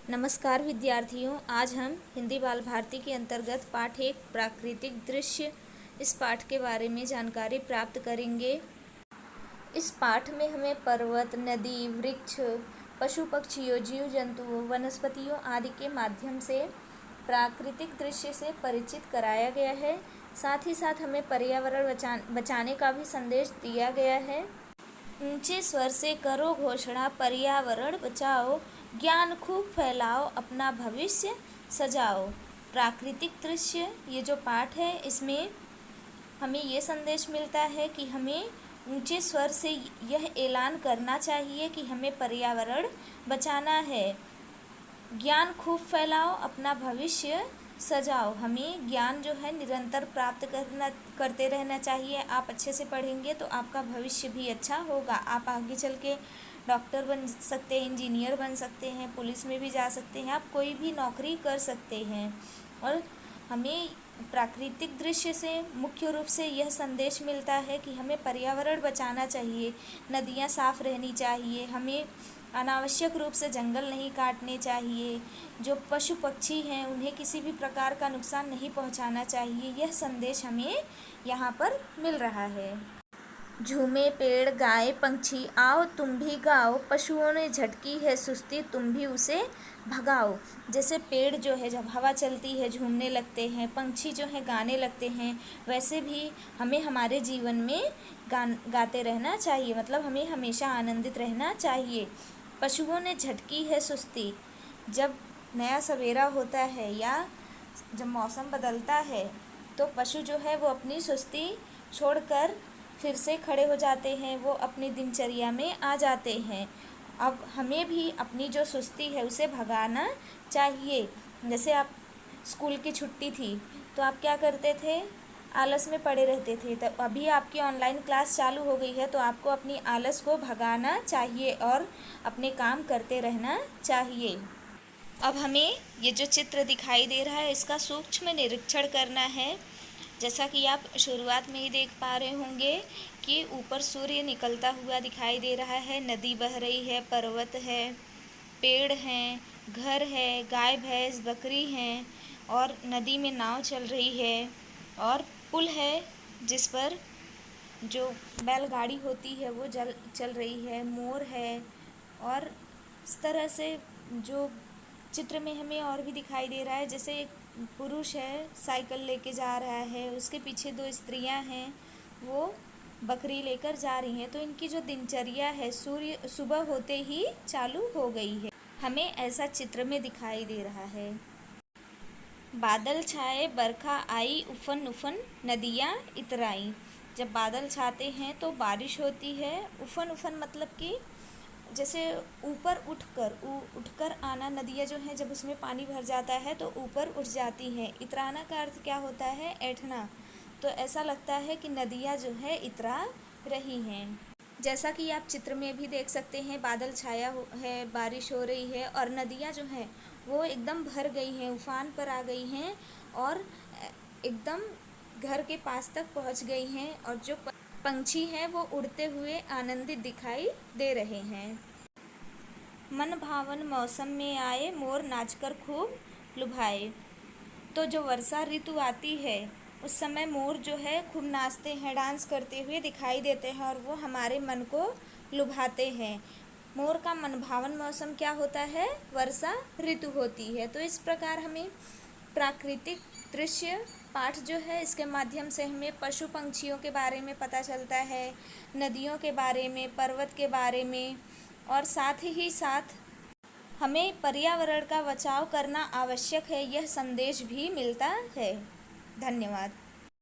नमस्कार विद्यार्थियों, आज हम हिंदी बाल भारती के अंतर्गत पाठ 1 प्राकृतिक दृश्य इस पाठ के बारे में जानकारी प्राप्त करेंगे। इस पाठ में हमें पर्वत, नदी, वृक्ष, पशु पक्षियों, जीव जंतुओं, वनस्पतियों आदि के माध्यम से प्राकृतिक दृश्य से परिचित कराया गया है। साथ ही साथ हमें पर्यावरण बचाने का भी संदेश दिया गया है। ऊंचे स्वर से करो घोषणा, पर्यावरण बचाओ, ज्ञान खूब फैलाओ, अपना भविष्य सजाओ। प्राकृतिक दृश्य ये जो पाठ है, इसमें हमें ये संदेश मिलता है कि हमें ऊंचे स्वर से यह ऐलान करना चाहिए कि हमें पर्यावरण बचाना है। ज्ञान खूब फैलाओ, अपना भविष्य सजाओ। हमें ज्ञान जो है निरंतर प्राप्त करते रहना चाहिए। आप अच्छे से पढ़ेंगे तो आपका भविष्य भी अच्छा होगा। आप आगे चल के डॉक्टर बन सकते हैं, इंजीनियर बन सकते हैं, पुलिस में भी जा सकते हैं, आप कोई भी नौकरी कर सकते हैं। और हमें प्राकृतिक दृश्य से मुख्य रूप से यह संदेश मिलता है कि हमें पर्यावरण बचाना चाहिए, नदियाँ साफ रहनी चाहिए, हमें अनावश्यक रूप से जंगल नहीं काटने चाहिए, जो पशु पक्षी हैं उन्हें किसी भी प्रकार का नुकसान नहीं पहुंचाना चाहिए। यह संदेश हमें यहाँ पर मिल रहा है। झूमे पेड़, गाय, पंछी, आओ तुम भी गाओ, पशुओं ने झटकी है सुस्ती, तुम भी उसे भगाओ। जैसे पेड़ जो है जब हवा चलती है झूमने लगते हैं, पंछी जो है गाने लगते हैं, वैसे भी हमें हमारे जीवन में गाते रहना चाहिए, मतलब हमें हमेशा आनंदित रहना चाहिए। पशुओं ने झटकी है सुस्ती, जब नया सवेरा होता है या जब मौसम बदलता है तो पशु जो है वो अपनी सुस्ती छोड़कर फिर से खड़े हो जाते हैं, वो अपनी दिनचर्या में आ जाते हैं। अब हमें भी अपनी जो सुस्ती है उसे भगाना चाहिए। जैसे आप स्कूल की छुट्टी थी तो आप क्या करते थे, आलस में पड़े रहते थे। तो अभी आपकी ऑनलाइन क्लास चालू हो गई है तो आपको अपनी आलस को भगाना चाहिए और अपने काम करते रहना चाहिए। अब हमें ये जो चित्र दिखाई दे रहा है इसका सूक्ष्म निरीक्षण करना है। जैसा कि आप शुरुआत में ही देख पा रहे होंगे कि ऊपर सूर्य निकलता हुआ दिखाई दे रहा है, नदी बह रही है, पर्वत है, पेड़ हैं, घर है, गाय भैंस बकरी हैं और नदी में नाव चल रही है और पुल है जिस पर जो बैलगाड़ी होती है वो चल रही है, मोर है। और इस तरह से जो चित्र में हमें और भी दिखाई दे रहा है, जैसे एक पुरुष है साइकिल लेके जा रहा है, उसके पीछे 2 स्त्रियां हैं, वो बकरी लेकर जा रही हैं। तो इनकी जो दिनचर्या है सूर्य सुबह होते ही चालू हो गई है, हमें ऐसा चित्र में दिखाई दे रहा है। बादल छाए बरखा आई, उफन उफन नदियाँ इतराई। जब बादल छाते हैं तो बारिश होती है। उफन उफन मतलब कि जैसे ऊपर उठकर आना, नदियाँ जो हैं जब उसमें पानी भर जाता है तो ऊपर उठ जाती हैं। इतराना का अर्थ क्या होता है, ऐठना। तो ऐसा लगता है कि नदियाँ जो है इतरा रही हैं। जैसा कि आप चित्र में भी देख सकते हैं, बादल छाया है, बारिश हो रही है और नदियाँ जो हैं वो एकदम भर गई हैं, उफान पर आ गई हैं और एकदम घर के पास तक पहुंच गई हैं और जो पंछी हैं वो उड़ते हुए आनंदित दिखाई दे रहे हैं। मन भावन मौसम में आए, मोर नाचकर खूब लुभाए। तो जो वर्षा ऋतु आती है उस समय मोर जो है खूब नाचते हैं, डांस करते हुए दिखाई देते हैं और वो हमारे मन को लुभाते हैं। मोर का मनभावन मौसम क्या होता है, वर्षा ऋतु होती है। तो इस प्रकार हमें प्राकृतिक दृश्य पाठ जो है इसके माध्यम से हमें पशु पंछियों के बारे में पता चलता है, नदियों के बारे में, पर्वत के बारे में, और साथ ही साथ हमें पर्यावरण का बचाव करना आवश्यक है, यह संदेश भी मिलता है। धन्यवाद।